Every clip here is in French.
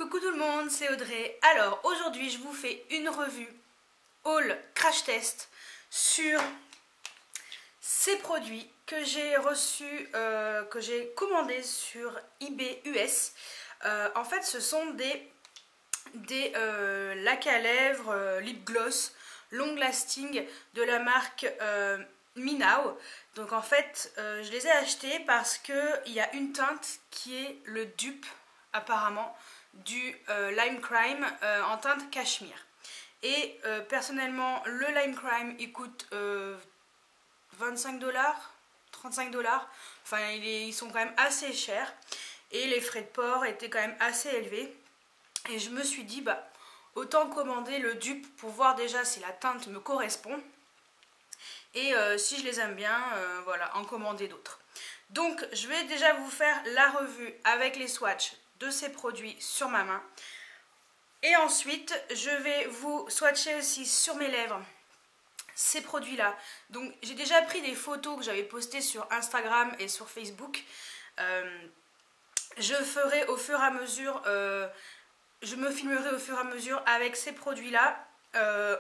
Coucou tout le monde, c'est Audrey. Alors aujourd'hui je vous fais une revue haul crash test sur ces produits que j'ai reçus, que j'ai commandés sur eBay US. En fait ce sont des lacs à lèvres lip gloss long lasting de la marque Minao. Donc en fait je les ai achetés parce qu'il y a une teinte qui est le dupe apparemment du Lime Crime en teinte cachemire. Et personnellement le Lime Crime il coûte 25$, 35$, enfin ils sont quand même assez chers et les frais de port étaient quand même assez élevés. Et je me suis dit bah autant commander le dupe pour voir déjà si la teinte me correspond et si je les aime bien, voilà, en commander d'autres. Donc je vais déjà vous faire la revue avec les swatchs de ces produits sur ma main. Et ensuite je vais vous swatcher aussi sur mes lèvres ces produits là. Donc j'ai déjà pris des photos que j'avais postées sur Instagram et sur Facebook. Je ferai au fur et à mesure, je me filmerai au fur et à mesure avec ces produits là.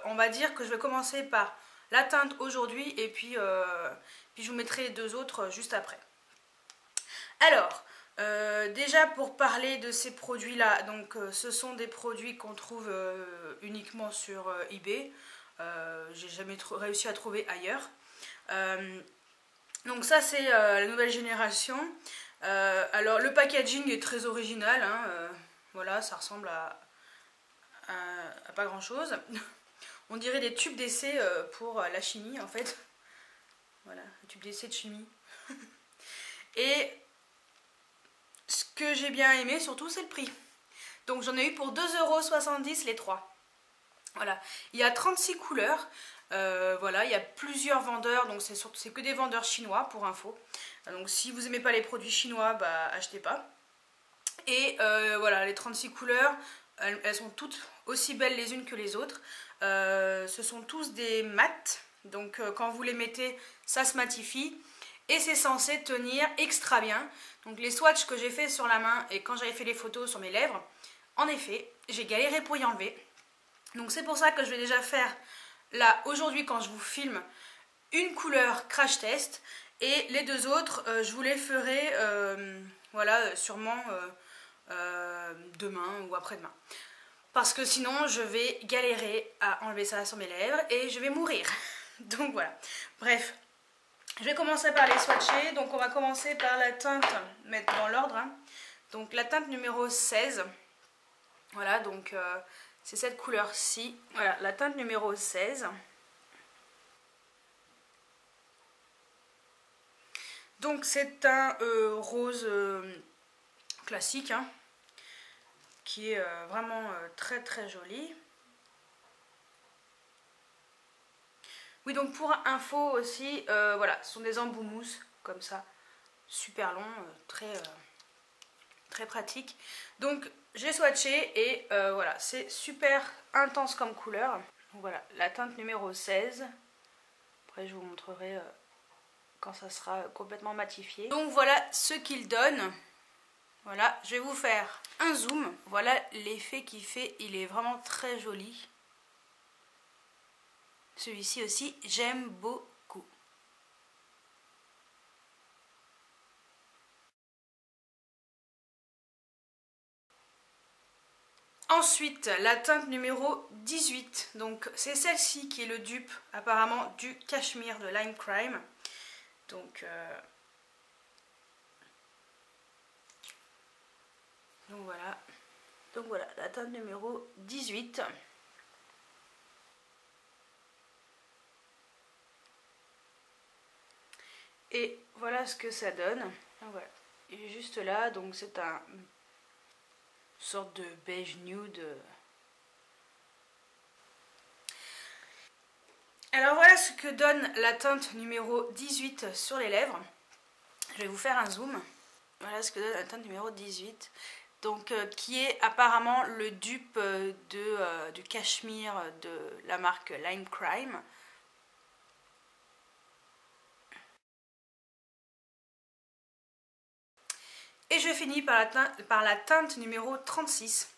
On va dire que je vais commencer par la teinte aujourd'hui et puis je vous mettrai les deux autres juste après. Alors déjà pour parler de ces produits là, donc ce sont des produits qu'on trouve uniquement sur eBay. J'ai jamais réussi à trouver ailleurs. Donc ça c'est la nouvelle génération. Alors le packaging est très original, hein, voilà, ça ressemble à pas grand chose. On dirait des tubes d'essai pour la chimie en fait. Voilà, un tube d'essai de chimie. Et ce que j'ai bien aimé surtout c'est le prix. Donc j'en ai eu pour 2,70€ les trois. Voilà, il y a 36 couleurs. Voilà, il y a plusieurs vendeurs, donc c'est que des vendeurs chinois pour info. Donc si vous n'aimez pas les produits chinois, bah achetez pas. Et voilà, les 36 couleurs, elles sont toutes aussi belles les unes que les autres. Ce sont tous des mats, donc quand vous les mettez, ça se matifie. Et c'est censé tenir extra bien. Donc les swatchs que j'ai fait sur la main et quand j'avais fait les photos sur mes lèvres, en effet, j'ai galéré pour y enlever. Donc c'est pour ça que je vais déjà faire, là, aujourd'hui quand je vous filme, une couleur crash test. Et les deux autres, je vous les ferai, voilà, sûrement demain ou après-demain. Parce que sinon, je vais galérer à enlever ça sur mes lèvres et je vais mourir. Donc voilà. Bref, je vais commencer par les swatcher. Donc on va commencer par la teinte, mettre dans l'ordre. Hein. Donc la teinte numéro 16. Voilà, donc c'est cette couleur-ci. Voilà, la teinte numéro 16. Donc c'est un rose classique, hein, qui est vraiment très très joli. Oui, donc pour info aussi, voilà, ce sont des embouts mousse comme ça, super long, très pratique. Donc j'ai swatché et voilà, c'est super intense comme couleur. Donc voilà, la teinte numéro 16. Après je vous montrerai quand ça sera complètement matifié. Donc voilà ce qu'il donne. Voilà, je vais vous faire un zoom. Voilà l'effet qu'il fait, il est vraiment très joli. Celui-ci aussi, j'aime beaucoup. Ensuite, la teinte numéro 18. Donc c'est celle-ci qui est le dupe apparemment du cachemire de Lime Crime. Donc voilà. Donc voilà, la teinte numéro 18. Et voilà ce que ça donne. Donc voilà. Il est juste là, donc c'est une sorte de beige nude. Alors voilà ce que donne la teinte numéro 18 sur les lèvres. Je vais vous faire un zoom. Voilà ce que donne la teinte numéro 18. Donc qui est apparemment le dupe du cachemire de la marque Lime Crime. Et je finis par la teinte numéro 36.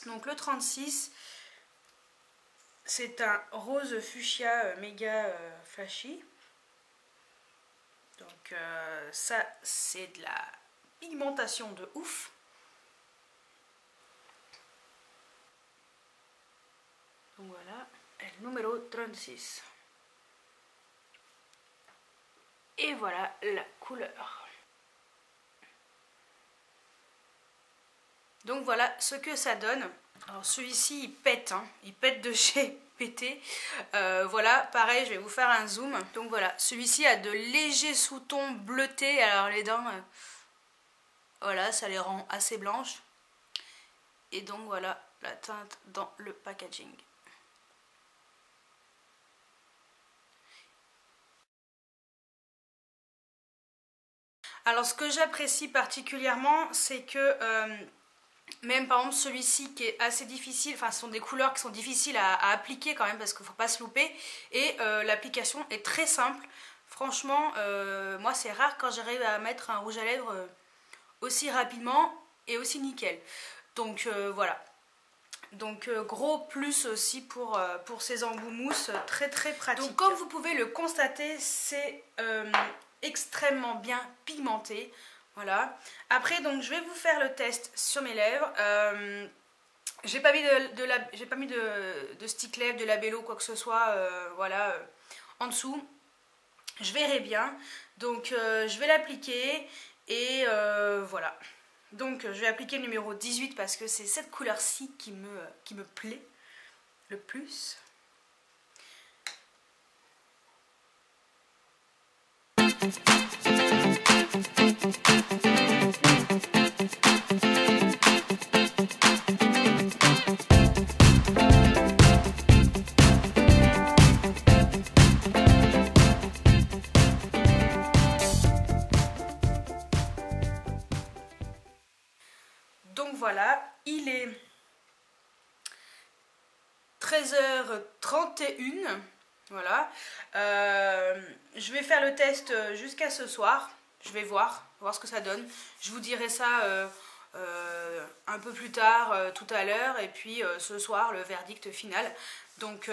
Donc le 36, c'est un rose fuchsia méga flashy. Donc ça, c'est de la pigmentation de ouf. Donc voilà, le numéro 36. Et voilà la couleur. Donc voilà ce que ça donne. Alors celui-ci il pète, hein. Il pète de chez pété. Voilà, pareil, je vais vous faire un zoom. Donc voilà, celui-ci a de légers sous-tons bleutés. Alors les dents, voilà, ça les rend assez blanches. Et donc voilà la teinte dans le packaging. Alors ce que j'apprécie particulièrement, c'est que même par exemple celui-ci qui est assez difficile, enfin ce sont des couleurs qui sont difficiles à appliquer quand même parce qu'il ne faut pas se louper. Et l'application est très simple. Franchement, moi c'est rare quand j'arrive à mettre un rouge à lèvres aussi rapidement et aussi nickel. Donc voilà. Donc gros plus aussi pour ces embouts mousse, très très pratique. Donc comme vous pouvez le constater, c'est extrêmement bien pigmenté. Voilà. Après donc je vais vous faire le test sur mes lèvres. J'ai pas mis de stick lèvres, de labello, quoi que ce soit, voilà, en dessous. Je verrai bien. Donc je vais l'appliquer et voilà. Donc je vais appliquer le numéro 18 parce que c'est cette couleur-ci qui me plaît le plus. Donc voilà, il est 13h31. Voilà. Je vais faire le test jusqu'à ce soir. Je vais voir ce que ça donne. Je vous dirai ça un peu plus tard, tout à l'heure. Et puis ce soir, le verdict final. Donc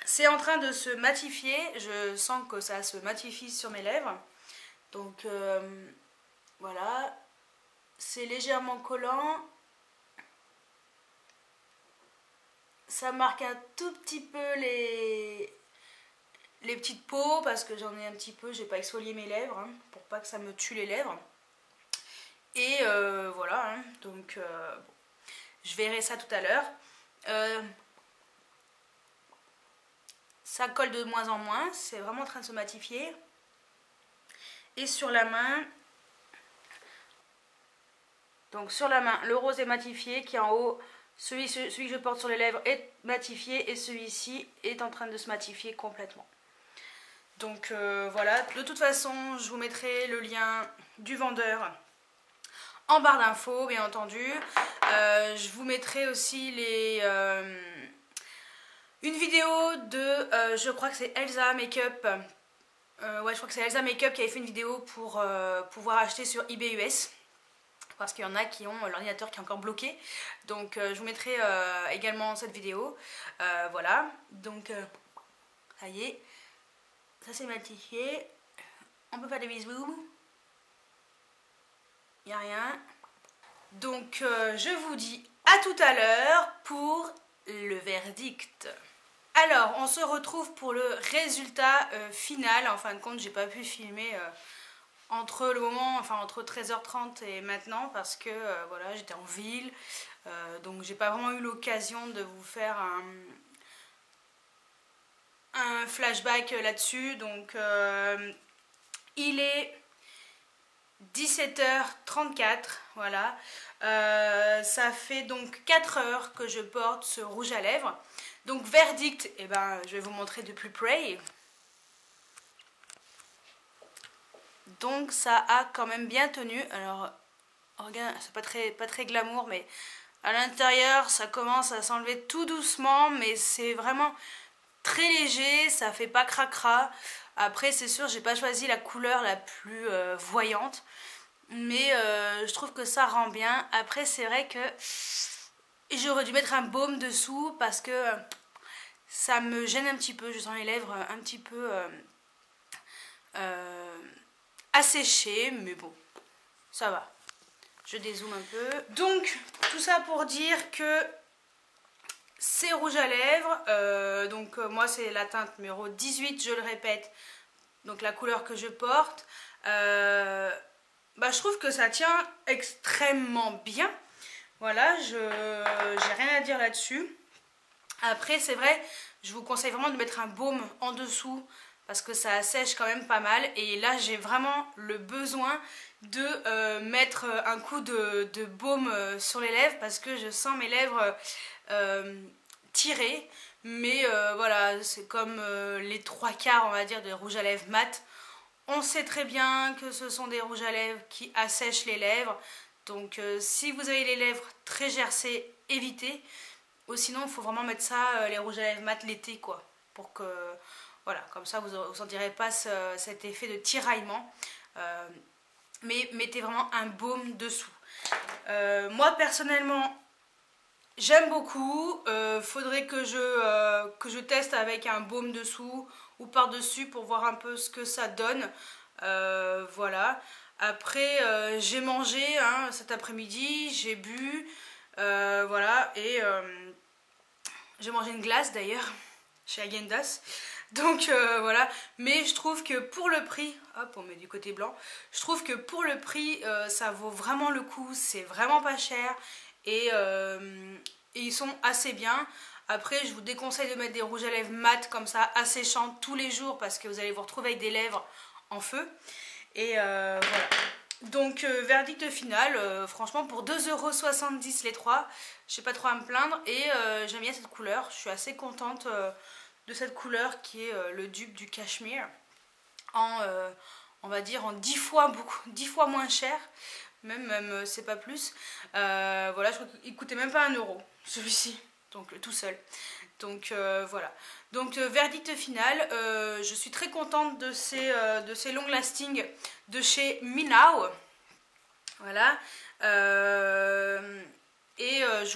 c'est en train de se matifier. Je sens que ça se matifie sur mes lèvres. Donc voilà. C'est légèrement collant. Ça marque un tout petit peu les petites peaux parce que j'en ai un petit peu. J'ai pas exfolié mes lèvres hein, pour pas que ça me tue les lèvres. Et voilà. Hein, donc bon, je verrai ça tout à l'heure. Ça colle de moins en moins. C'est vraiment en train de se matifier. Et sur la main... Donc sur la main, le rose est matifié qui est en haut, celui que je porte sur les lèvres est matifié et celui-ci est en train de se matifier complètement. Donc voilà, de toute façon je vous mettrai le lien du vendeur en barre d'infos bien entendu. Je vous mettrai aussi une vidéo de, je crois que c'est Elsa Makeup. Ouais, je crois que c'est Elsa Makeup qui avait fait une vidéo pour pouvoir acheter sur eBay US. Parce qu'il y en a qui ont l'ordinateur qui est encore bloqué. Donc je vous mettrai également cette vidéo. Voilà. Donc ça y est. Ça c'est matifié. On peut faire des bisous. Il n'y a rien. Donc je vous dis à tout à l'heure pour le verdict. Alors on se retrouve pour le résultat final. En fin de compte j'ai pas pu filmer... entre le moment, enfin entre 13h30 et maintenant parce que voilà, j'étais en ville, donc j'ai pas vraiment eu l'occasion de vous faire un flashback là-dessus. Donc il est 17h34, voilà. Ça fait donc 4 heures que je porte ce rouge à lèvres. Donc verdict, eh ben, je vais vous montrer de plus près. Donc ça a quand même bien tenu. Alors regarde, c'est pas très glamour, mais à l'intérieur ça commence à s'enlever tout doucement, mais c'est vraiment très léger, ça fait pas cracra. Après c'est sûr j'ai pas choisi la couleur la plus voyante, mais je trouve que ça rend bien. Après c'est vrai que Et j'aurais dû mettre un baume dessous parce que ça me gêne un petit peu. Je sens les lèvres un petit peu asséchées, mais bon, ça va. Je dézoome un peu. Donc, tout ça pour dire que ces rouges à lèvres, donc moi c'est la teinte numéro 18, je le répète, donc la couleur que je porte. Je trouve que ça tient extrêmement bien. Voilà, j'ai rien à dire là-dessus. Après, c'est vrai, je vous conseille vraiment de mettre un baume en dessous parce que ça assèche quand même pas mal. Et là, j'ai vraiment le besoin de mettre un coup de baume sur les lèvres parce que je sens mes lèvres tirées. Mais voilà, c'est comme les 3/4, on va dire, des rouges à lèvres mat. On sait très bien que ce sont des rouges à lèvres qui assèchent les lèvres. Donc si vous avez les lèvres très gercées, évitez. Ou sinon, il faut vraiment mettre ça, les rouges à lèvres mat l'été, quoi. Pour que, voilà, comme ça, vous ne sentirez pas cet effet de tiraillement. Mais mettez vraiment un baume dessous. Moi, personnellement, j'aime beaucoup. Faudrait que je teste avec un baume dessous ou par-dessus pour voir un peu ce que ça donne. Voilà. Après, j'ai mangé cet après-midi, j'ai bu, voilà, et j'ai mangé une glace d'ailleurs chez Häagen-Dazs. Donc voilà, mais je trouve que pour le prix, hop, on met du côté blanc, je trouve que pour le prix, ça vaut vraiment le coup, c'est vraiment pas cher et ils sont assez bien. Après, je vous déconseille de mettre des rouges à lèvres mat comme ça, asséchants tous les jours parce que vous allez vous retrouver avec des lèvres en feu. Et voilà. Donc verdict final, franchement pour 2,70 € les trois, je sais pas trop à me plaindre et j'aime bien cette couleur, je suis assez contente de cette couleur qui est le dupe du cachemire en on va dire en 10 fois moins cher, même c'est pas plus. Voilà, je crois qu'il coûtait même pas 1 € celui-ci, donc tout seul. Donc voilà. Donc verdict final, je suis très contente de ces long lasting de chez Minao. Voilà. Je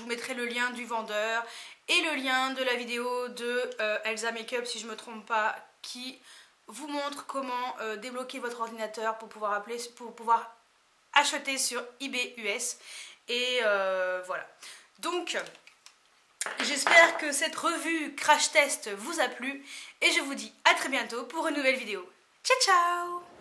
vous mettrai le lien du vendeur et le lien de la vidéo de Elsa Makeup, si je ne me trompe pas, qui vous montre comment débloquer votre ordinateur pour pouvoir acheter sur eBay US. Et voilà. Donc, j'espère que cette revue crash test vous a plu et je vous dis à très bientôt pour une nouvelle vidéo. Ciao ciao!